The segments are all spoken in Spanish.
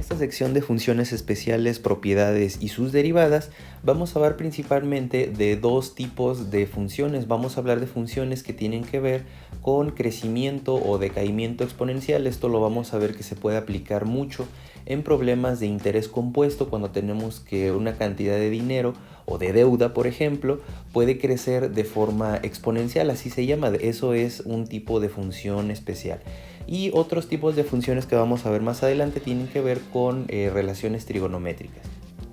esta sección de funciones especiales, propiedades y sus derivadas, vamos a hablar principalmente de dos tipos de funciones. Vamos a hablar de funciones que tienen que ver con crecimiento o decaimiento exponencial. Esto lo vamos a ver que se puede aplicar mucho en problemas de interés compuesto, cuando tenemos que una cantidad de dinero o de deuda, por ejemplo, puede crecer de forma exponencial, así se llama. Eso es un tipo de función especial. Y otros tipos de funciones que vamos a ver más adelante tienen que ver con relaciones trigonométricas.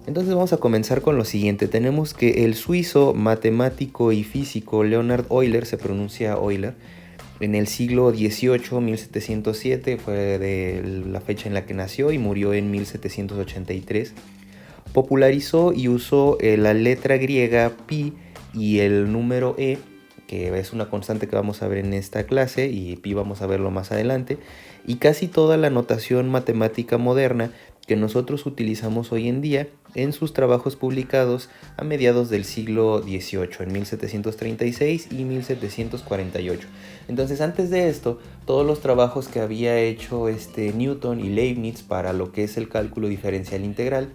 Entonces vamos a comenzar con lo siguiente. Tenemos que el suizo matemático y físico Leonhard Euler, se pronuncia Euler, en el siglo XVIII, 1707, fue de la fecha en la que nació y murió en 1783, popularizó y usó la letra griega pi y el número e, que es una constante que vamos a ver en esta clase, y pi vamos a verlo más adelante, y casi toda la notación matemática moderna que nosotros utilizamos hoy en día en sus trabajos publicados a mediados del siglo XVIII, en 1736 y 1748. Entonces, antes de esto, todos los trabajos que había hecho Newton y Leibniz para lo que es el cálculo diferencial integral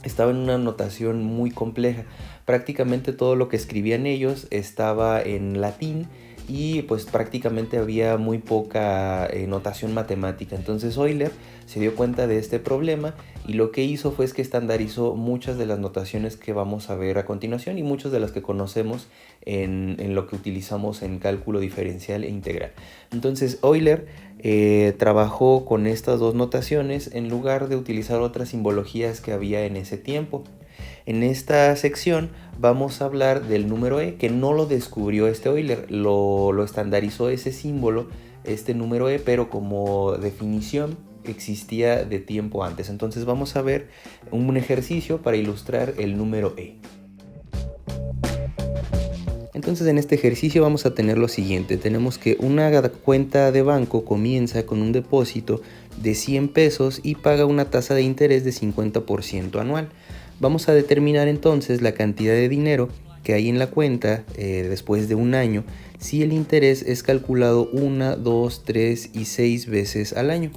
estaba en una notación muy compleja. Prácticamente todo lo que escribían ellos estaba en latín y pues prácticamente había muy poca notación matemática. Entonces Euler se dio cuenta de este problema y lo que hizo fue que estandarizó muchas de las notaciones que vamos a ver a continuación y muchas de las que conocemos en lo que utilizamos en cálculo diferencial e integral. Entonces Euler trabajó con estas dos notaciones en lugar de utilizar otras simbologías que había en ese tiempo. En esta sección vamos a hablar del número e, que no lo descubrió Euler, lo estandarizó ese símbolo, este número e, pero como definición existía de tiempo antes. Entonces vamos a ver un ejercicio para ilustrar el número e. Entonces en este ejercicio vamos a tener lo siguiente. Tenemos que una cuenta de banco comienza con un depósito de 100 pesos y paga una tasa de interés de 50% anual. Vamos a determinar entonces la cantidad de dinero que hay en la cuenta después de un año si el interés es calculado 1, 2, 3 y 6 veces al año.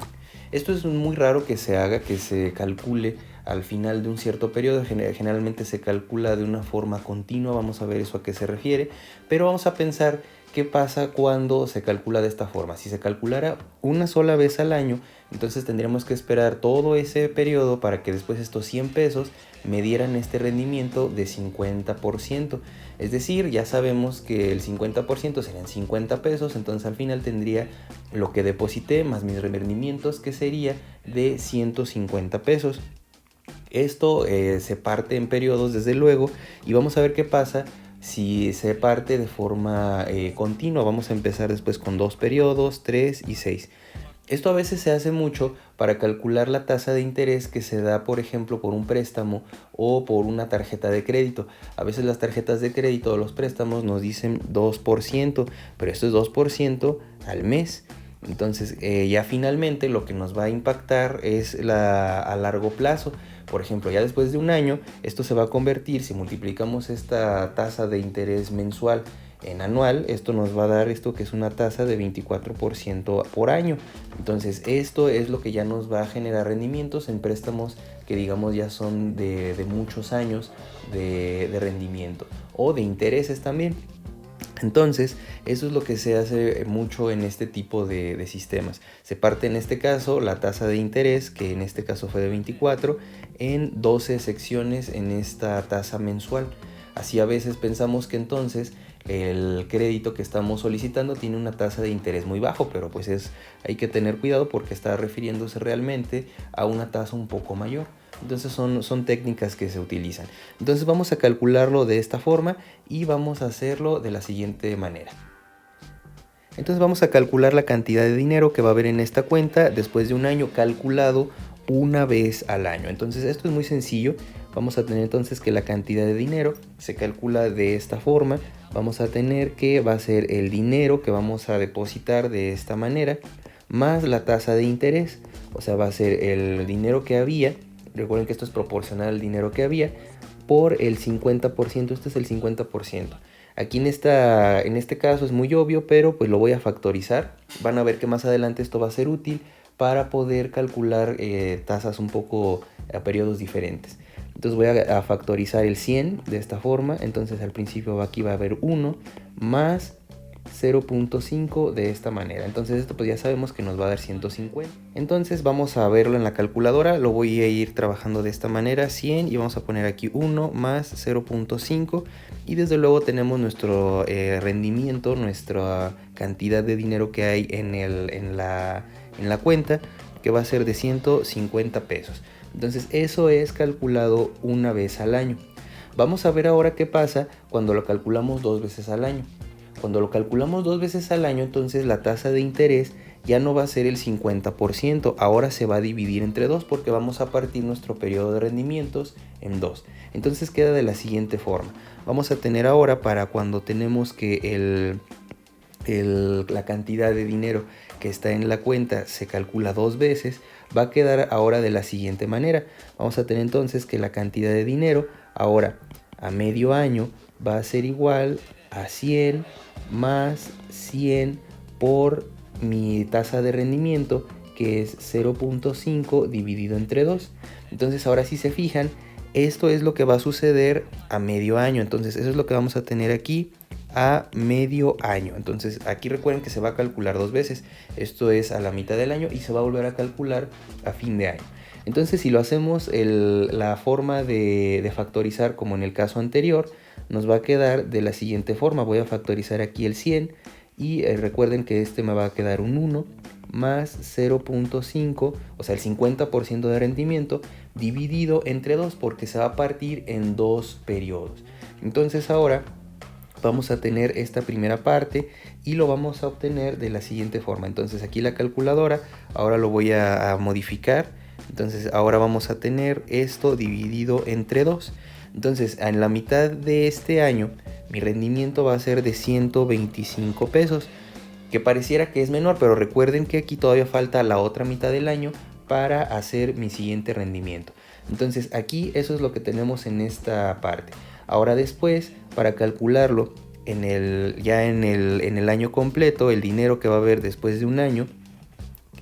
Esto es muy raro que se haga, que se calcule al final de un cierto periodo. Generalmente se calcula de una forma continua, vamos a ver eso a qué se refiere, pero vamos a pensar qué pasa cuando se calcula de esta forma. Si se calculara una sola vez al año, entonces tendríamos que esperar todo ese periodo para que después estos 100 pesos me dieran este rendimiento de 50%. Es decir, ya sabemos que el 50% serían 50 pesos, entonces al final tendría lo que deposité más mis rendimientos, que sería de 150 pesos. Esto se parte en periodos, desde luego, y vamos a ver qué pasa si se parte de forma continua. Vamos a empezar después con 2 periodos, 3 y 6. Esto a veces se hace mucho para calcular la tasa de interés que se da, por ejemplo, por un préstamo o por una tarjeta de crédito. A veces las tarjetas de crédito o los préstamos nos dicen 2%, pero esto es 2% al mes. Entonces ya finalmente lo que nos va a impactar es a largo plazo. Por ejemplo, ya después de un año, esto se va a convertir, si multiplicamos esta tasa de interés mensual en anual, esto nos va a dar esto que es una tasa de 24% por año. Entonces esto es lo que ya nos va a generar rendimientos en préstamos que digamos ya son de muchos años de rendimiento o de intereses también. Entonces, eso es lo que se hace mucho en este tipo de sistemas. Se parte en este caso la tasa de interés, que en este caso fue de 24, en 12 secciones en esta tasa mensual. Así a veces pensamos que entonces el crédito que estamos solicitando tiene una tasa de interés muy bajo, pero pues hay que tener cuidado porque está refiriéndose realmente a una tasa un poco mayor. Entonces son técnicas que se utilizan. Entonces vamos a calcularlo de esta forma y vamos a hacerlo de la siguiente manera. Entonces vamos a calcular la cantidad de dinero que va a haber en esta cuenta después de un año, calculado una vez al año. Entonces esto es muy sencillo. Vamos a tener entonces que la cantidad de dinero se calcula de esta forma. Vamos a tener que va a ser el dinero que vamos a depositar de esta manera más la tasa de interés. O sea, va a ser el dinero que había. Recuerden que esto es proporcional al dinero que había por el 50%. Este es el 50%. Aquí en este caso es muy obvio, pero pues lo voy a factorizar. Van a ver que más adelante esto va a ser útil para poder calcular tasas un poco a periodos diferentes. Entonces voy a factorizar el 100 de esta forma. Entonces al principio aquí va a haber 1 más 0.5 de esta manera. Entonces esto pues ya sabemos que nos va a dar 150. Entonces vamos a verlo en la calculadora. Lo voy a ir trabajando de esta manera, 100, y vamos a poner aquí 1 más 0.5, y desde luego tenemos nuestro rendimiento, nuestra cantidad de dinero que hay en la cuenta, que va a ser de 150 pesos. Entonces eso es calculado una vez al año. Vamos a ver ahora qué pasa cuando lo calculamos 2 veces al año. Cuando lo calculamos 2 veces al año, entonces la tasa de interés ya no va a ser el 50%, ahora se va a dividir entre 2 porque vamos a partir nuestro periodo de rendimientos en 2. Entonces queda de la siguiente forma. Vamos a tener ahora, para cuando tenemos que la cantidad de dinero que está en la cuenta se calcula 2 veces, va a quedar ahora de la siguiente manera. Vamos a tener entonces que la cantidad de dinero ahora a medio año va a ser igual a 100 más 100 por mi tasa de rendimiento, que es 0.5 dividido entre 2. Entonces ahora si se fijan, esto es lo que va a suceder a medio año. Entonces eso es lo que vamos a tener aquí a medio año. Entonces aquí recuerden que se va a calcular 2 veces. Esto es a la mitad del año y se va a volver a calcular a fin de año. Entonces si lo hacemos la forma de factorizar como en el caso anterior, nos va a quedar de la siguiente forma. Voy a factorizar aquí el 100 y recuerden que este me va a quedar un 1 más 0.5, o sea el 50% de rendimiento dividido entre 2, porque se va a partir en 2 periodos. Entonces ahora vamos a tener esta primera parte y lo vamos a obtener de la siguiente forma. Entonces aquí la calculadora, ahora lo voy a modificar. Entonces ahora vamos a tener esto dividido entre 2. Entonces en la mitad de este año mi rendimiento va a ser de 125 pesos, que pareciera que es menor, pero recuerden que aquí todavía falta la otra mitad del año para hacer mi siguiente rendimiento. Entonces aquí eso es lo que tenemos en esta parte. Ahora después, para calcularlo en el año completo, el dinero que va a haber después de un año,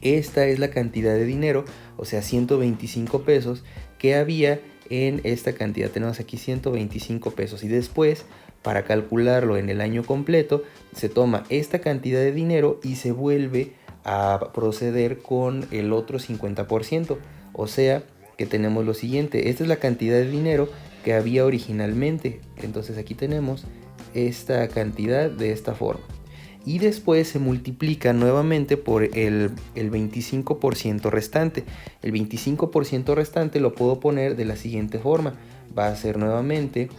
esta es la cantidad de dinero, o sea 125 pesos que había en esta cantidad. Tenemos aquí 125 pesos, y después para calcularlo en el año completo se toma esta cantidad de dinero y se vuelve a proceder con el otro 50%. O sea que tenemos lo siguiente: esta es la cantidad de dinero que había originalmente. Entonces aquí tenemos esta cantidad de esta forma. Y después se multiplica nuevamente por el 25% restante. El 25% restante lo puedo poner de la siguiente forma. Va a ser nuevamente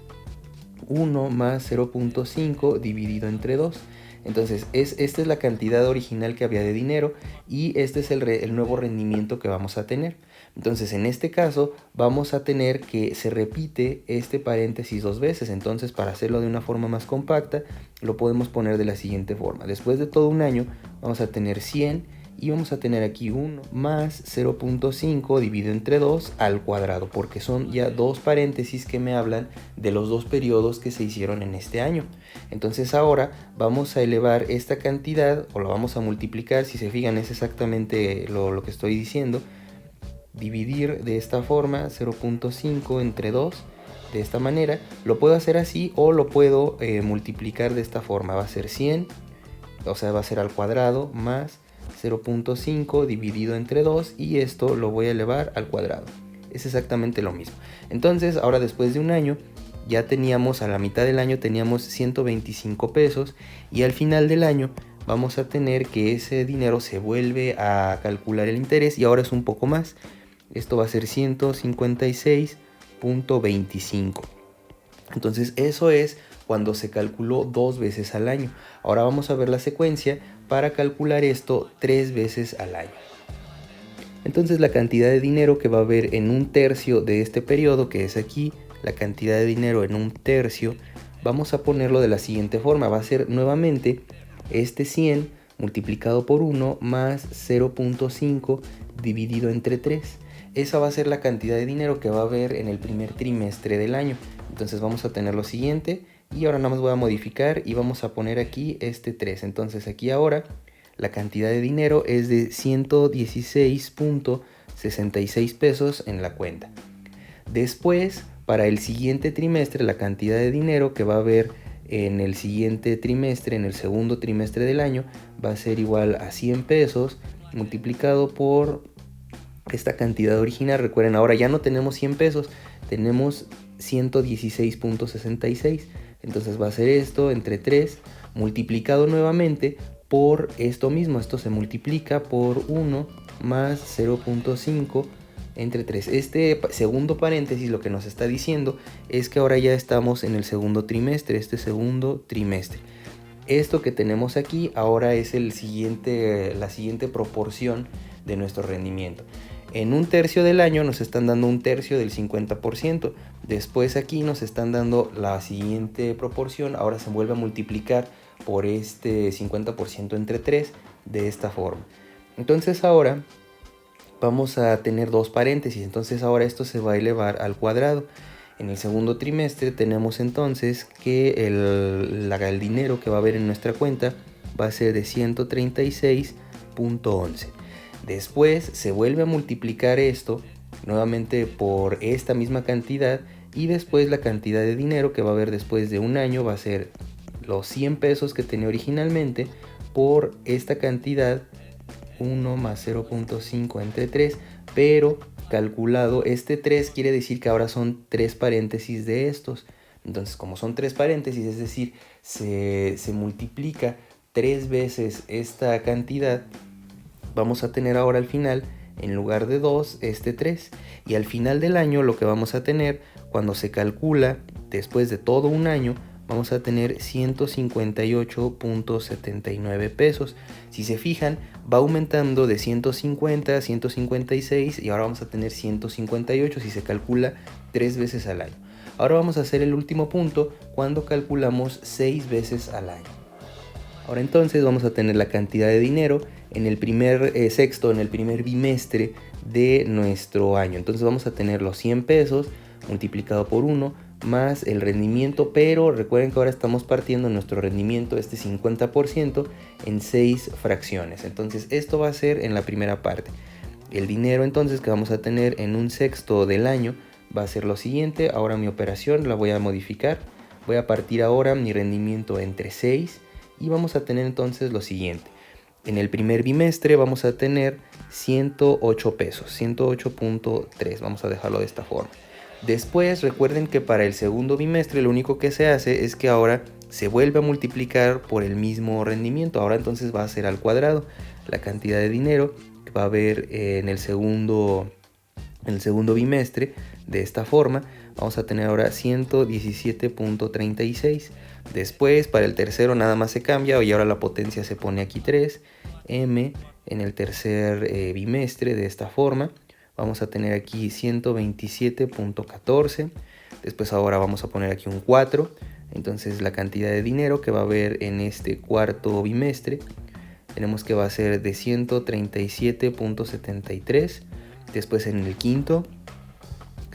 1 más 0.5 dividido entre 2. Entonces esta es la cantidad original que había de dinero y este es el nuevo rendimiento que vamos a tener. Entonces en este caso vamos a tener que se repite este paréntesis 2 veces. Entonces para hacerlo de una forma más compacta lo podemos poner de la siguiente forma. Después de todo un año vamos a tener 100 y vamos a tener aquí 1 más 0.5 dividido entre 2 al cuadrado, porque son ya dos paréntesis que me hablan de los dos periodos que se hicieron en este año. Entonces ahora vamos a elevar esta cantidad, o lo vamos a multiplicar. Si se fijan, es exactamente lo que estoy diciendo. Dividir de esta forma 0.5 entre 2, de esta manera. Lo puedo hacer así o lo puedo multiplicar de esta forma. Va a ser 100, o sea va a ser al cuadrado, más 0.5 dividido entre 2, y esto lo voy a elevar al cuadrado. Es exactamente lo mismo. Entonces ahora después de un año ya teníamos, a la mitad del año teníamos 125 pesos, y al final del año vamos a tener que ese dinero se vuelve a calcular el interés y ahora es un poco más. Esto va a ser 156.25. Entonces eso es cuando se calculó 2 veces al año. Ahora vamos a ver la secuencia para calcular esto 3 veces al año. Entonces la cantidad de dinero que va a haber en un tercio de este periodo, que es aquí, la cantidad de dinero en un tercio, vamos a ponerlo de la siguiente forma. Va a ser nuevamente este 100 multiplicado por 1 más 0.5 dividido entre 3. Esa va a ser la cantidad de dinero que va a haber en el primer trimestre del año. Entonces vamos a tener lo siguiente, y ahora nada más voy a modificar y vamos a poner aquí este 3. Entonces aquí ahora la cantidad de dinero es de 116.66 pesos en la cuenta. Después, para el siguiente trimestre, la cantidad de dinero que va a haber en el siguiente trimestre, en el segundo trimestre del año, va a ser igual a 100 pesos multiplicado por esta cantidad original. Recuerden, ahora ya no tenemos 100 pesos, tenemos 116.66. Entonces va a ser esto entre 3 multiplicado nuevamente por esto mismo. Esto se multiplica por 1 más 0.5 entre 3. Este segundo paréntesis lo que nos está diciendo es que ahora ya estamos en el segundo trimestre, segundo trimestre. Esto que tenemos aquí ahora es la siguiente proporción de nuestro rendimiento. En un tercio del año nos están dando un tercio del 50%. Después aquí nos están dando la siguiente proporción. Ahora se vuelve a multiplicar por este 50% entre 3 de esta forma. Entonces ahora vamos a tener dos paréntesis. Entonces ahora esto se va a elevar al cuadrado. En el segundo trimestre tenemos entonces que el dinero que va a haber en nuestra cuenta va a ser de 136.11. Después se vuelve a multiplicar esto nuevamente por esta misma cantidad y después la cantidad de dinero que va a haber después de un año va a ser los 100 pesos que tenía originalmente por esta cantidad 1 más 0.5 entre 3, pero calculado este 3 quiere decir que ahora son 3 paréntesis de estos. Entonces como son 3 paréntesis, es decir, se multiplica 3 veces esta cantidad, vamos a tener ahora al final, en lugar de 2, este 3. Y al final del año lo que vamos a tener, cuando se calcula después de todo un año, vamos a tener 158.79 pesos. Si se fijan, va aumentando de 150 a 156 y ahora vamos a tener 158 si se calcula 3 veces al año. Ahora vamos a hacer el último punto cuando calculamos 6 veces al año. Ahora entonces vamos a tener la cantidad de dinero en el primer sexto, en el primer bimestre de nuestro año. Entonces vamos a tener los 100 pesos multiplicado por 1 más el rendimiento, pero recuerden que ahora estamos partiendo nuestro rendimiento, este 50%, en 6 fracciones. Entonces esto va a ser en la primera parte. El dinero entonces que vamos a tener en un sexto del año va a ser lo siguiente. Ahora mi operación la voy a modificar. Voy a partir ahora mi rendimiento entre 6 y vamos a tener entonces lo siguiente. En el primer bimestre vamos a tener 108 pesos, 108.3, vamos a dejarlo de esta forma. Después recuerden que para el segundo bimestre lo único que se hace es que ahora se vuelve a multiplicar por el mismo rendimiento. Ahora entonces va a ser al cuadrado la cantidad de dinero que va a haber en el segundo bimestre. De esta forma vamos a tener ahora 117.36. Después para el tercero nada más se cambia y ahora la potencia se pone aquí 3 m en el tercer bimestre. De esta forma vamos a tener aquí 127.14. Después ahora vamos a poner aquí un 4. Entonces la cantidad de dinero que va a haber en este cuarto bimestre tenemos que va a ser de 137.73. Después en el quinto,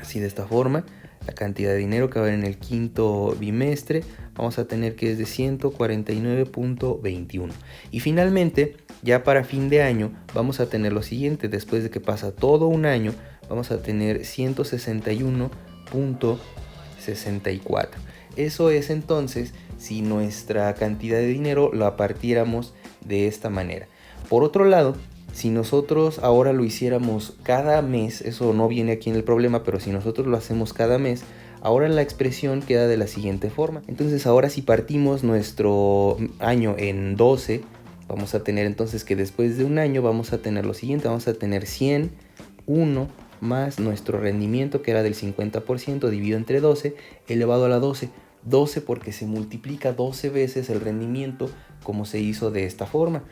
así de esta forma, la cantidad de dinero que va a haber en el quinto bimestre vamos a tener que es de 149.21. Y finalmente, ya para fin de año, vamos a tener lo siguiente. Después de que pasa todo un año, vamos a tener 161.64. Eso es entonces si nuestra cantidad de dinero la partiéramos de esta manera. Por otro lado, si nosotros ahora lo hiciéramos cada mes, eso no viene aquí en el problema, pero si nosotros lo hacemos cada mes, ahora la expresión queda de la siguiente forma. Entonces ahora si partimos nuestro año en 12, vamos a tener entonces que después de un año vamos a tener lo siguiente. Vamos a tener 101 más nuestro rendimiento que era del 50% dividido entre 12 elevado a la 12. 12 porque se multiplica 12 veces el rendimiento como se hizo de esta forma.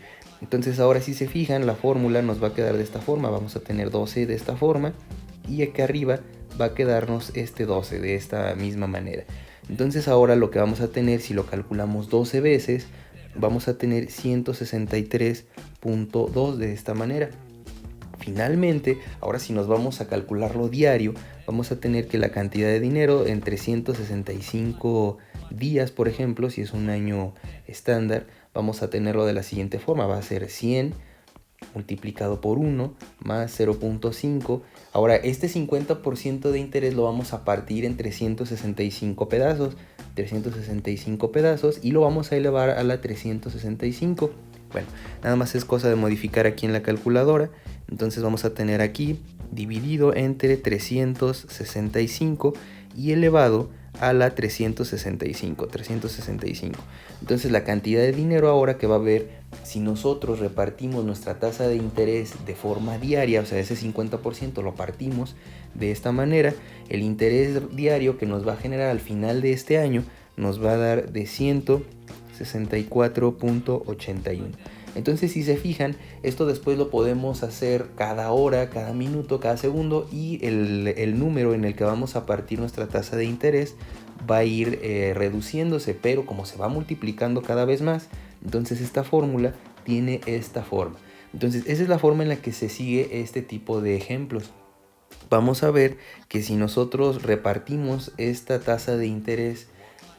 Entonces ahora si se fijan, la fórmula nos va a quedar de esta forma. Vamos a tener 12 de esta forma y acá arriba va a quedarnos este 12 de esta misma manera. Entonces ahora lo que vamos a tener, si lo calculamos 12 veces, vamos a tener 163.2 de esta manera. Finalmente, ahora si nos vamos a calcularlo diario, vamos a tener que la cantidad de dinero en 365 días, por ejemplo, si es un año estándar, vamos a tenerlo de la siguiente forma. Va a ser 100 multiplicado por 1 más 0.5. Ahora este 50% de interés lo vamos a partir en 365 pedazos. 365 pedazos y lo vamos a elevar a la 365. Bueno, nada más es cosa de modificar aquí en la calculadora. Entonces vamos a tener aquí dividido entre 365 y elevado a la 365. Entonces la cantidad de dinero ahora que va a haber si nosotros repartimos nuestra tasa de interés de forma diaria, o sea, ese 50% lo partimos de esta manera, el interés diario que nos va a generar al final de este año nos va a dar de 164.81. Entonces, si se fijan, esto después lo podemos hacer cada hora, cada minuto, cada segundo, y el número en el que vamos a partir nuestra tasa de interés va a ir reduciéndose, pero como se va multiplicando cada vez más, entonces esta fórmula tiene esta forma. Entonces, esa es la forma en la que se sigue este tipo de ejemplos. Vamos a ver que si nosotros repartimos esta tasa de interés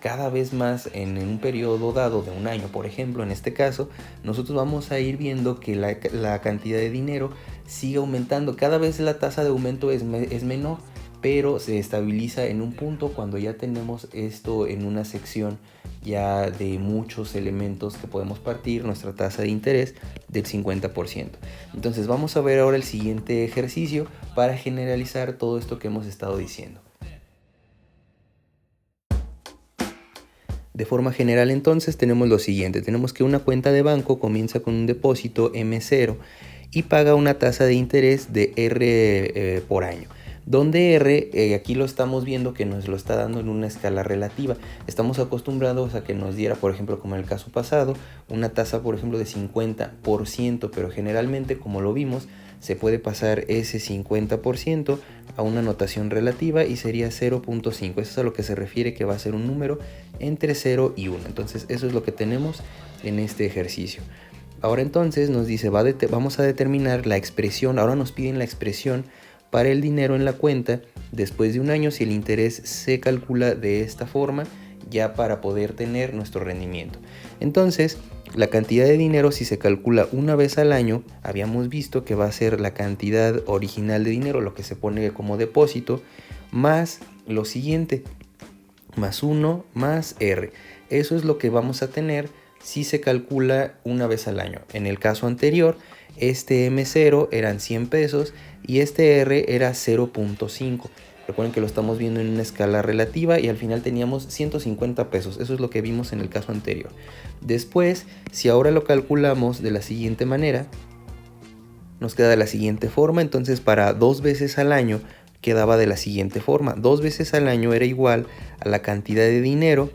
cada vez más en un periodo dado de un año, por ejemplo, en este caso, nosotros vamos a ir viendo que la cantidad de dinero sigue aumentando. Cada vez la tasa de aumento es menor, pero se estabiliza en un punto cuando ya tenemos esto en una sección ya de muchos elementos que podemos partir nuestra tasa de interés del 50%. Entonces vamos a ver ahora el siguiente ejercicio para generalizar todo esto que hemos estado diciendo. De forma general entonces tenemos lo siguiente, tenemos que una cuenta de banco comienza con un depósito M0 y paga una tasa de interés de R por año, donde R aquí lo estamos viendo que nos lo está dando en una escala relativa. Estamos acostumbrados a que nos diera, por ejemplo, como en el caso pasado, una tasa por ejemplo de 50%, pero generalmente, como lo vimos, se puede pasar ese 50% a una notación relativa y sería 0.5. Eso es a lo que se refiere que va a ser un número entre 0 y 1. Entonces eso es lo que tenemos en este ejercicio. Ahora entonces nos dice, vamos a determinar la expresión, ahora nos piden la expresión para el dinero en la cuenta después de un año si el interés se calcula de esta forma ya para poder tener nuestro rendimiento. Entonces, la cantidad de dinero si se calcula una vez al año, habíamos visto que va a ser la cantidad original de dinero, lo que se pone como depósito, más lo siguiente, más 1 más R. Eso es lo que vamos a tener si se calcula una vez al año. En el caso anterior, este M0 eran 100 pesos y este R era 0.5. Recuerden que lo estamos viendo en una escala relativa y al final teníamos 150 pesos. Eso es lo que vimos en el caso anterior. Después, si ahora lo calculamos de la siguiente manera, nos queda de la siguiente forma. Entonces, para 2 veces al año quedaba de la siguiente forma. 2 veces al año era igual a la cantidad de dinero,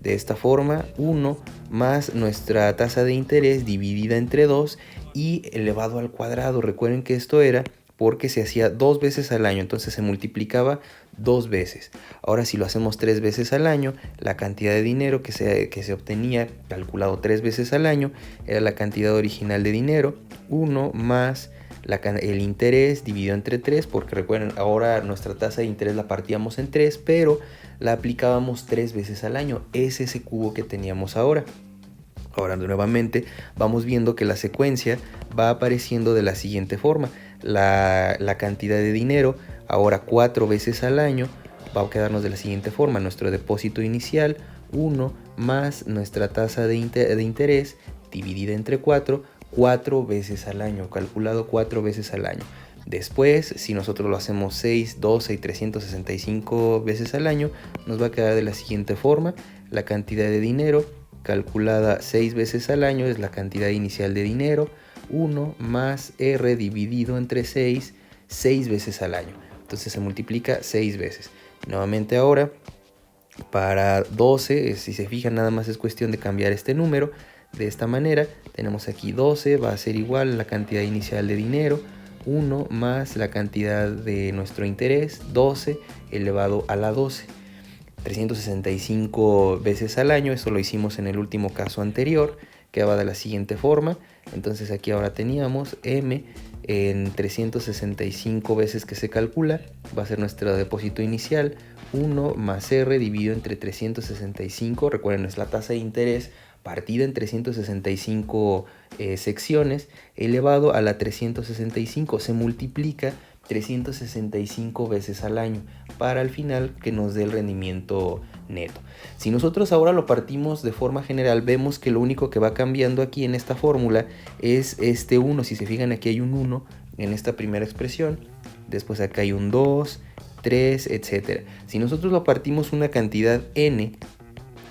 de esta forma, 1 más nuestra tasa de interés dividida entre 2 y elevado al cuadrado. Recuerden que esto era porque se hacía 2 veces al año, entonces se multiplicaba 2 veces. Ahora si lo hacemos 3 veces al año, la cantidad de dinero que se obtenía calculado 3 veces al año era la cantidad original de dinero, 1 más el interés dividido entre 3, porque recuerden, ahora nuestra tasa de interés la partíamos en 3, pero la aplicábamos 3 veces al año. Es ese cubo que teníamos ahora. Ahora nuevamente vamos viendo que la secuencia va apareciendo de la siguiente forma. La cantidad de dinero ahora 4 veces al año va a quedarnos de la siguiente forma. Nuestro depósito inicial 1 más nuestra tasa de interés dividida entre 4 veces al año, calculado 4 veces al año. Después, si nosotros lo hacemos 6, 12 y 365 veces al año, nos va a quedar de la siguiente forma. La cantidad de dinero calculada 6 veces al año es la cantidad inicial de dinero, 1 más R dividido entre 6 veces al año. Entonces se multiplica 6 veces. Nuevamente ahora, para 12, si se fijan, nada más es cuestión de cambiar este número. De esta manera, tenemos aquí 12, va a ser igual a la cantidad inicial de dinero, 1 más la cantidad de nuestro interés, 12 elevado a la 12. 365 veces al año, eso lo hicimos en el último caso anterior, quedaba de la siguiente forma. Entonces aquí ahora teníamos M en 365 veces que se calcula, va a ser nuestro depósito inicial, 1 más R dividido entre 365, recuerden es la tasa de interés partida en 365 secciones elevado a la 365. Se multiplica 365 veces al año para al final que nos dé el rendimiento neto. Si nosotros ahora lo partimos de forma general, vemos que lo único que va cambiando aquí en esta fórmula es este 1. Si se fijan, aquí hay un 1 en esta primera expresión, después acá hay un 2, 3, etc. Si nosotros lo partimos una cantidad n,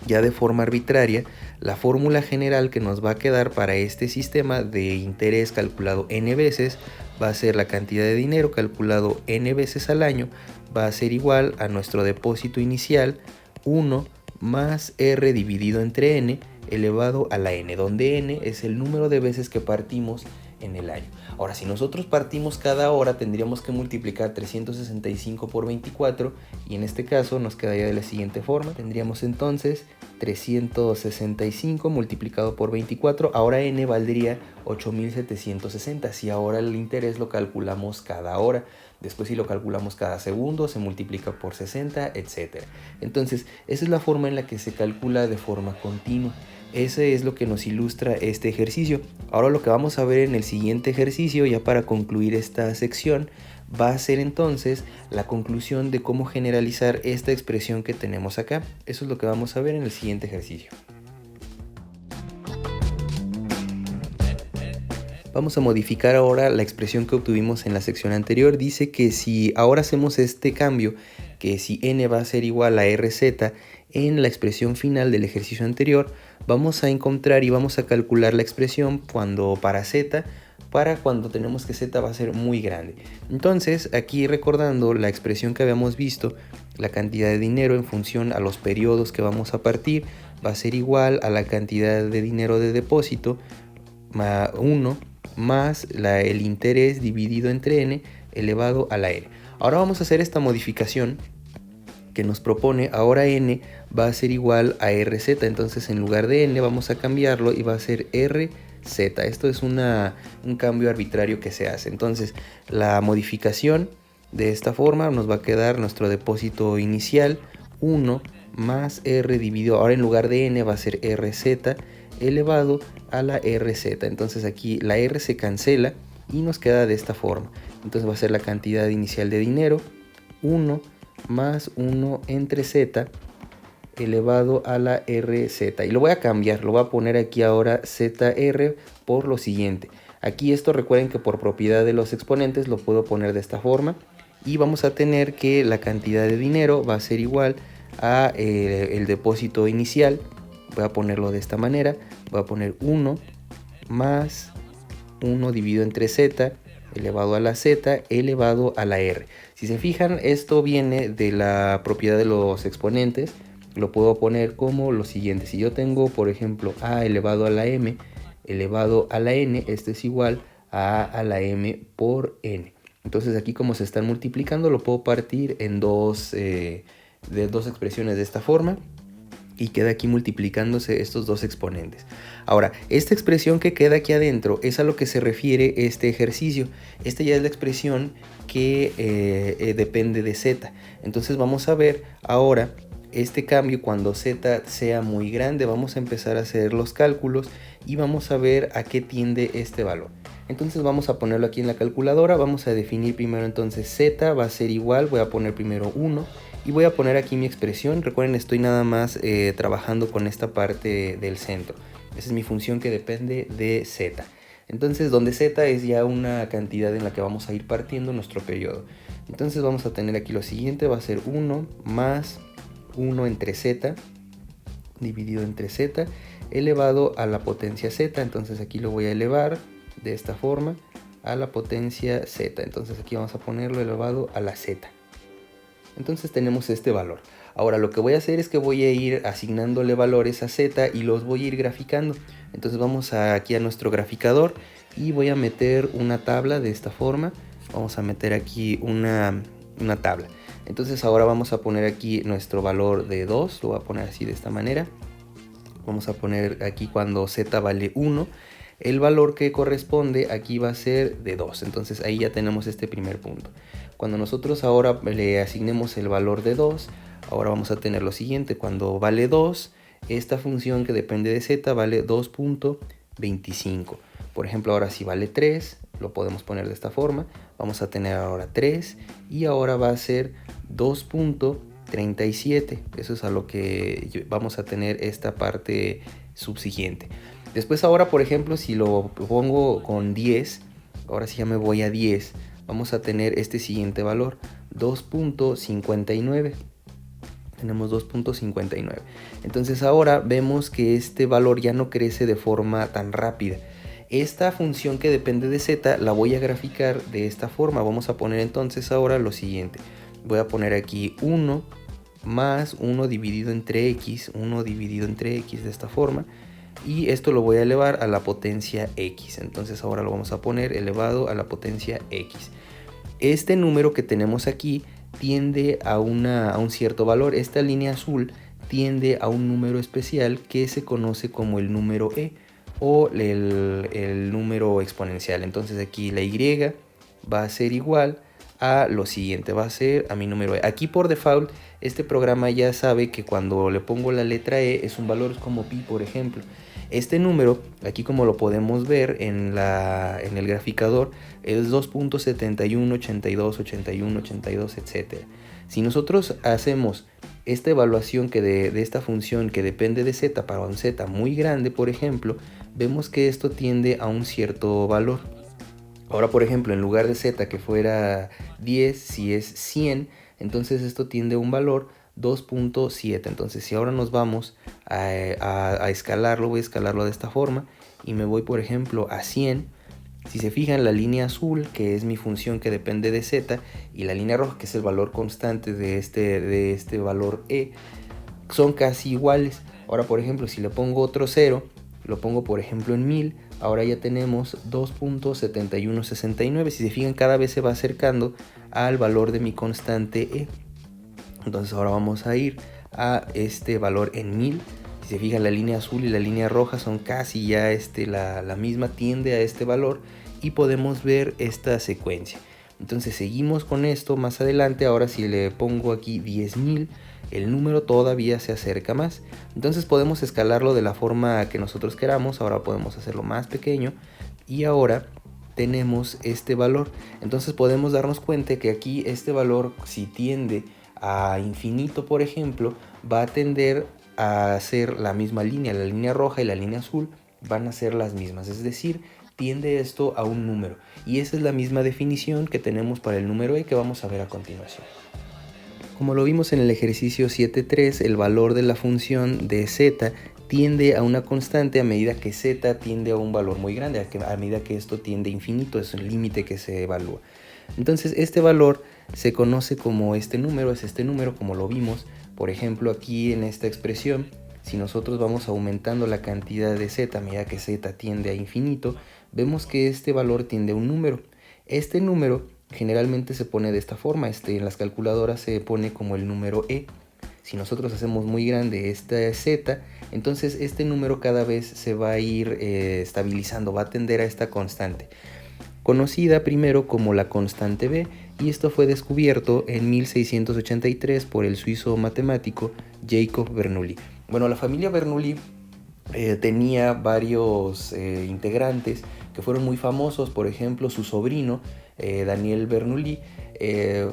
ya de forma arbitraria, la fórmula general que nos va a quedar para este sistema de interés calculado n veces va a ser la cantidad de dinero calculado n veces al año, va a ser igual a nuestro depósito inicial 1 más r dividido entre n elevado a la n, donde n es el número de veces que partimos en el año. Ahora, si nosotros partimos cada hora, tendríamos que multiplicar 365 por 24 y en este caso nos quedaría de la siguiente forma. Tendríamos entonces 365 multiplicado por 24, ahora n valdría 8760. Si ahora el interés lo calculamos cada hora, después si lo calculamos cada segundo, se multiplica por 60, etc. Entonces, esa es la forma en la que se calcula de forma continua. Ese es lo que nos ilustra este ejercicio. Ahora lo que vamos a ver en el siguiente ejercicio, ya para concluir esta sección, va a ser entonces la conclusión de cómo generalizar esta expresión que tenemos acá. Eso es lo que vamos a ver en el siguiente ejercicio. Vamos a modificar ahora la expresión que obtuvimos en la sección anterior. Dice que si ahora hacemos este cambio, que si n va a ser igual a rz en la expresión final del ejercicio anterior, vamos a encontrar y vamos a calcular la expresión para z, para cuando tenemos que z va a ser muy grande. Entonces, aquí recordando la expresión que habíamos visto, la cantidad de dinero en función a los periodos que vamos a partir va a ser igual a la cantidad de dinero de depósito, 1 más el interés dividido entre n elevado a la n. Ahora vamos a hacer esta modificación que nos propone. Ahora n va a ser igual a rz, entonces en lugar de n vamos a cambiarlo y va a ser rz. Esto es un cambio arbitrario que se hace. Entonces la modificación de esta forma nos va a quedar nuestro depósito inicial 1 más r dividido, ahora en lugar de n va a ser rz elevado a la rz. Entonces aquí la r se cancela y nos queda de esta forma. Entonces va a ser la cantidad inicial de dinero 1 más 1 entre z elevado a la rz. Y lo voy a cambiar, lo voy a poner aquí ahora zr por lo siguiente. Aquí esto recuerden que por propiedad de los exponentes lo puedo poner de esta forma. Y vamos a tener que la cantidad de dinero va a ser igual a el depósito inicial. Voy a ponerlo de esta manera. Voy a poner 1 más 1 dividido entre z elevado a la z elevado a la r. Si se fijan, esto viene de la propiedad de los exponentes. Lo puedo poner como lo siguiente. Si yo tengo, por ejemplo, a elevado a la m elevado a la n, esto es igual a la m por n. Entonces aquí, como se están multiplicando, lo puedo partir en dos expresiones de esta forma. Y queda aquí multiplicándose estos dos exponentes. Ahora, esta expresión que queda aquí adentro es a lo que se refiere este ejercicio. Esta ya es la expresión que depende de z. Entonces vamos a ver ahora este cambio cuando z sea muy grande. Vamos a empezar a hacer los cálculos y vamos a ver a qué tiende este valor. Entonces vamos a ponerlo aquí en la calculadora. Vamos a definir primero entonces z va a ser igual. Voy a poner primero 1. Y voy a poner aquí mi expresión. Recuerden, estoy nada más trabajando con esta parte del centro. Esa es mi función que depende de z. Entonces, donde z es ya una cantidad en la que vamos a ir partiendo nuestro periodo. Entonces vamos a tener aquí lo siguiente. Va a ser 1 más 1 entre z dividido entre z elevado a la potencia z. Entonces aquí lo voy a elevar de esta forma a la potencia z. Entonces aquí vamos a ponerlo elevado a la z. Entonces tenemos este valor. Ahora lo que voy a hacer es que voy a ir asignándole valores a z y los voy a ir graficando. Entonces vamos aquí a nuestro graficador y voy a meter una tabla de esta forma. Vamos a meter aquí una tabla. Entonces ahora vamos a poner aquí nuestro valor de 2. Lo voy a poner así de esta manera. Vamos a poner aquí cuando z vale 1. El valor que corresponde aquí va a ser de 2. Entonces ahí ya tenemos este primer punto. Cuando nosotros ahora le asignemos el valor de 2, ahora vamos a tener lo siguiente. Cuando vale 2, esta función que depende de z vale 2.25. Por ejemplo, ahora si vale 3, lo podemos poner de esta forma. Vamos a tener ahora 3 y ahora va a ser 2.37. Eso es a lo que vamos a tener esta parte subsiguiente. Después ahora, por ejemplo, si lo pongo con 10, ahora sí ya me voy a 10, vamos a tener este siguiente valor, 2.59. Tenemos 2.59. Entonces ahora vemos que este valor ya no crece de forma tan rápida. Esta función que depende de z la voy a graficar de esta forma. Vamos a poner entonces ahora lo siguiente. Voy a poner aquí 1 más 1 dividido entre x, 1 dividido entre x de esta forma. Y esto lo voy a elevar a la potencia x. Entonces ahora lo vamos a poner elevado a la potencia x. Este número que tenemos aquí tiende a un cierto valor. Esta línea azul tiende a un número especial que se conoce como el número e o el número exponencial. Entonces aquí la y va a ser igual a lo siguiente, va a ser a mi número e. Aquí por default este programa ya sabe que cuando le pongo la letra e es un valor como pi, por ejemplo. Este número, aquí como lo podemos ver en el graficador, es 2.71, 82, 81, 82, etc. Si nosotros hacemos esta evaluación de esta función que depende de z para un z muy grande, por ejemplo, vemos que esto tiende a un cierto valor. Ahora, por ejemplo, en lugar de z que fuera 10, si es 100, entonces esto tiende a un valor 2.7. Entonces si ahora nos vamos a escalarlo, voy a escalarlo de esta forma y me voy por ejemplo a 100. Si se fijan, la línea azul, que es mi función que depende de z, y la línea roja, que es el valor constante de este valor e, son casi iguales. Ahora por ejemplo, si le pongo otro 0, lo pongo por ejemplo en 1000, ahora ya tenemos 2.7169. Si se fijan, cada vez se va acercando al valor de mi constante e. Entonces ahora vamos a ir a este valor en 1000. Si se fijan, la línea azul y la línea roja son casi ya la misma, tiende a este valor y podemos ver esta secuencia. Entonces seguimos con esto más adelante. Ahora si le pongo aquí 10.000, el número todavía se acerca más. Entonces podemos escalarlo de la forma que nosotros queramos. Ahora podemos hacerlo más pequeño y ahora tenemos este valor. Entonces podemos darnos cuenta que aquí este valor, si tiende a infinito, por ejemplo, va a tender a ser la misma línea. La línea roja y la línea azul van a ser las mismas, es decir, tiende esto a un número. Y esa es la misma definición que tenemos para el número e, que vamos a ver a continuación. Como lo vimos en el ejercicio 7.3, el valor de la función de z tiende a una constante a medida que z tiende a un valor muy grande, a medida que esto tiende a infinito, es un límite que se evalúa. Entonces este valor se conoce como este número, es este número como lo vimos. Por ejemplo, aquí en esta expresión, si nosotros vamos aumentando la cantidad de z a medida que z tiende a infinito, vemos que este valor tiende a un número. Este número generalmente se pone de esta forma, en las calculadoras se pone como el número e. Si nosotros hacemos muy grande esta z, entonces este número cada vez se va a ir estabilizando, va a tender a esta constante, conocida primero como la constante b, y esto fue descubierto en 1683 por el suizo matemático Jacob Bernoulli. Bueno, la familia Bernoulli tenía varios integrantes que fueron muy famosos. Por ejemplo, su sobrino Daniel Bernoulli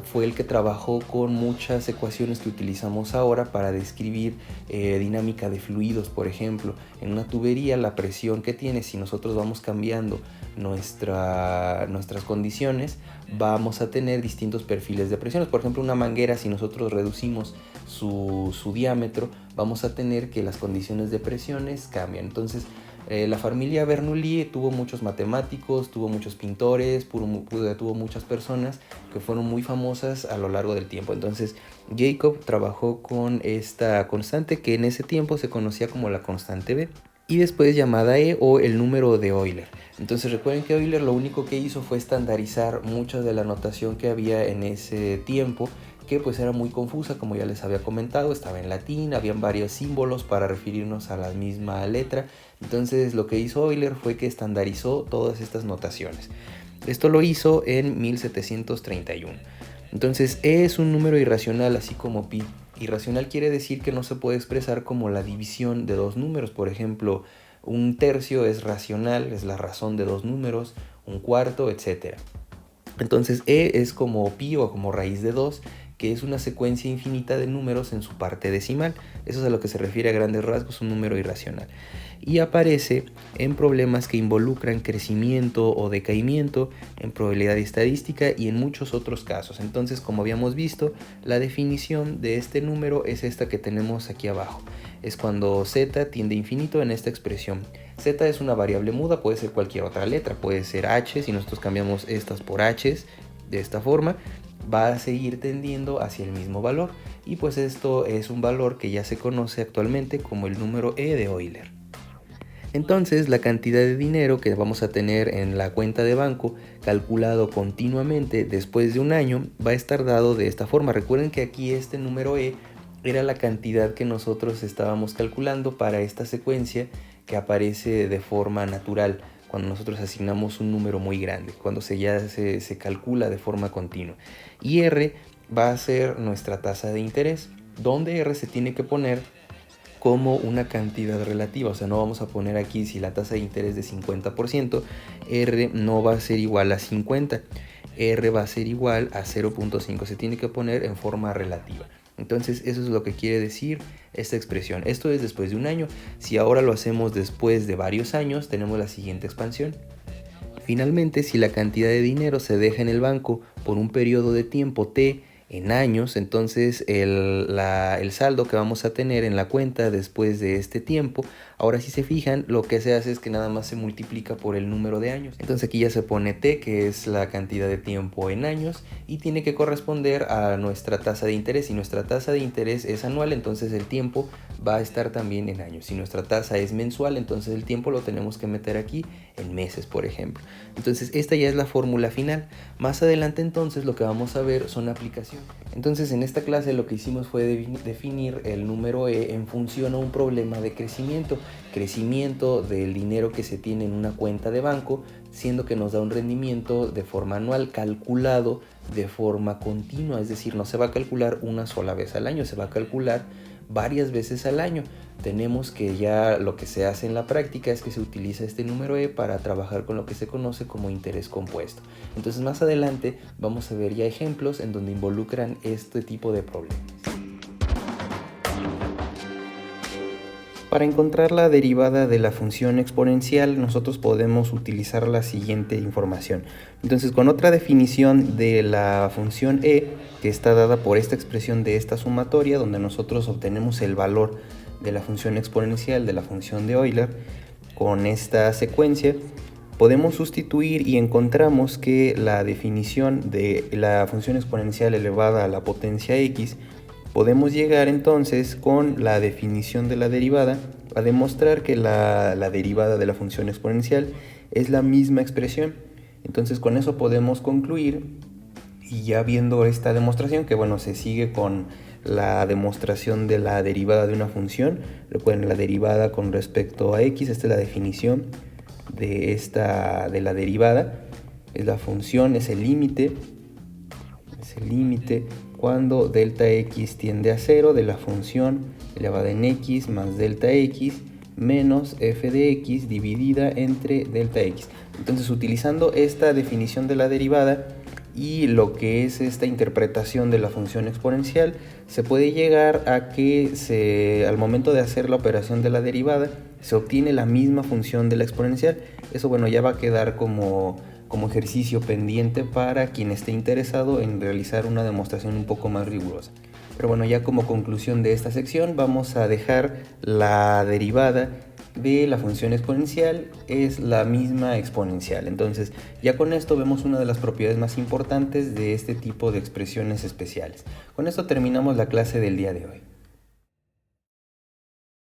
fue el que trabajó con muchas ecuaciones que utilizamos ahora para describir dinámica de fluidos. Por ejemplo, en una tubería, la presión que tiene, si nosotros vamos cambiando nuestras condiciones, vamos a tener distintos perfiles de presiones. Por ejemplo, una manguera, si nosotros reducimos su diámetro, vamos a tener que las condiciones de presiones cambian. Entonces la familia Bernoulli tuvo muchos matemáticos, tuvo muchos pintores, tuvo muchas personas que fueron muy famosas a lo largo del tiempo. Entonces Jacob trabajó con esta constante que en ese tiempo se conocía como la constante B, y después llamada E, o el número de Euler. Entonces recuerden que Euler lo único que hizo fue estandarizar mucha de la notación que había en ese tiempo, que pues era muy confusa, como ya les había comentado. Estaba en latín, habían varios símbolos para referirnos a la misma letra. Entonces lo que hizo Euler fue que estandarizó todas estas notaciones. Esto lo hizo en 1731. Entonces E es un número irracional, así como pi. Irracional quiere decir que no se puede expresar como la división de dos números. Por ejemplo, un tercio es racional, es la razón de dos números, un cuarto, etc. Entonces es como pi o como raíz de 2, que es una secuencia infinita de números en su parte decimal. Eso es a lo que se refiere a grandes rasgos un número irracional. Y aparece en problemas que involucran crecimiento o decaimiento, en probabilidad estadística y en muchos otros casos. Entonces, como habíamos visto, la definición de este número es esta que tenemos aquí abajo. Es cuando z tiende a infinito en esta expresión. Z es una variable muda, puede ser cualquier otra letra, puede ser h, si nosotros cambiamos estas por h's de esta forma, va a seguir tendiendo hacia el mismo valor, y pues esto es un valor que ya se conoce actualmente como el número E de Euler. Entonces la cantidad de dinero que vamos a tener en la cuenta de banco calculado continuamente después de un año va a estar dado de esta forma. Recuerden que aquí este número E era la cantidad que nosotros estábamos calculando para esta secuencia que aparece de forma natural cuando nosotros asignamos un número muy grande, cuando se calcula de forma continua. Y R va a ser nuestra tasa de interés, donde R se tiene que poner como una cantidad relativa. O sea, no vamos a poner aquí si la tasa de interés de 50%, R no va a ser igual a 50, R va a ser igual a 0.5, se tiene que poner en forma relativa. Entonces eso es lo que quiere decir esta expresión. Esto es después de un año. Si ahora lo hacemos después de varios años, tenemos la siguiente expansión. Finalmente, si la cantidad de dinero se deja en el banco por un periodo de tiempo t en años, entonces el saldo que vamos a tener en la cuenta después de este tiempo, ahora si se fijan, lo que se hace es que nada más se multiplica por el número de años. Entonces aquí ya se pone t, que es la cantidad de tiempo en años, y tiene que corresponder a nuestra tasa de interés. Si nuestra tasa de interés es anual, entonces el tiempo va a estar también en años. Si nuestra tasa es mensual, entonces el tiempo lo tenemos que meter aquí en meses, por ejemplo. Entonces esta ya es la fórmula final. Más adelante entonces lo que vamos a ver son aplicaciones. Entonces en esta clase lo que hicimos fue definir el número E en función a un problema de crecimiento del dinero que se tiene en una cuenta de banco, siendo que nos da un rendimiento de forma anual calculado de forma continua. Es decir, no se va a calcular una sola vez al año, se va a calcular varias veces al año. Tenemos que ya lo que se hace en la práctica es que se utiliza este número E para trabajar con lo que se conoce como interés compuesto. Entonces más adelante vamos a ver ya ejemplos en donde involucran este tipo de problemas. Para encontrar la derivada de la función exponencial, nosotros podemos utilizar la siguiente información. Entonces, con otra definición de la función e, que está dada por esta expresión de esta sumatoria, donde nosotros obtenemos el valor de la función exponencial de la función de Euler, con esta secuencia, podemos sustituir y encontramos que la definición de la función exponencial elevada a la potencia x, podemos llegar entonces con la definición de la derivada a demostrar que la derivada de la función exponencial es la misma expresión. Entonces con eso podemos concluir, y ya viendo esta demostración, que bueno, se sigue con la demostración de la derivada de una función. Recuerden, la derivada con respecto a x, esta es la definición de la derivada, es la función, es el límite cuando delta x tiende a 0 de la función elevada en x más delta x menos f de x dividida entre delta x. Entonces, utilizando esta definición de la derivada y lo que es esta interpretación de la función exponencial, se puede llegar a que al momento de hacer la operación de la derivada se obtiene la misma función de la exponencial. Eso, bueno, ya va a quedar como ejercicio pendiente para quien esté interesado en realizar una demostración un poco más rigurosa. Pero bueno, ya como conclusión de esta sección vamos a dejar la derivada de la función exponencial es la misma exponencial. Entonces ya con esto vemos una de las propiedades más importantes de este tipo de expresiones especiales. Con esto terminamos la clase del día de hoy.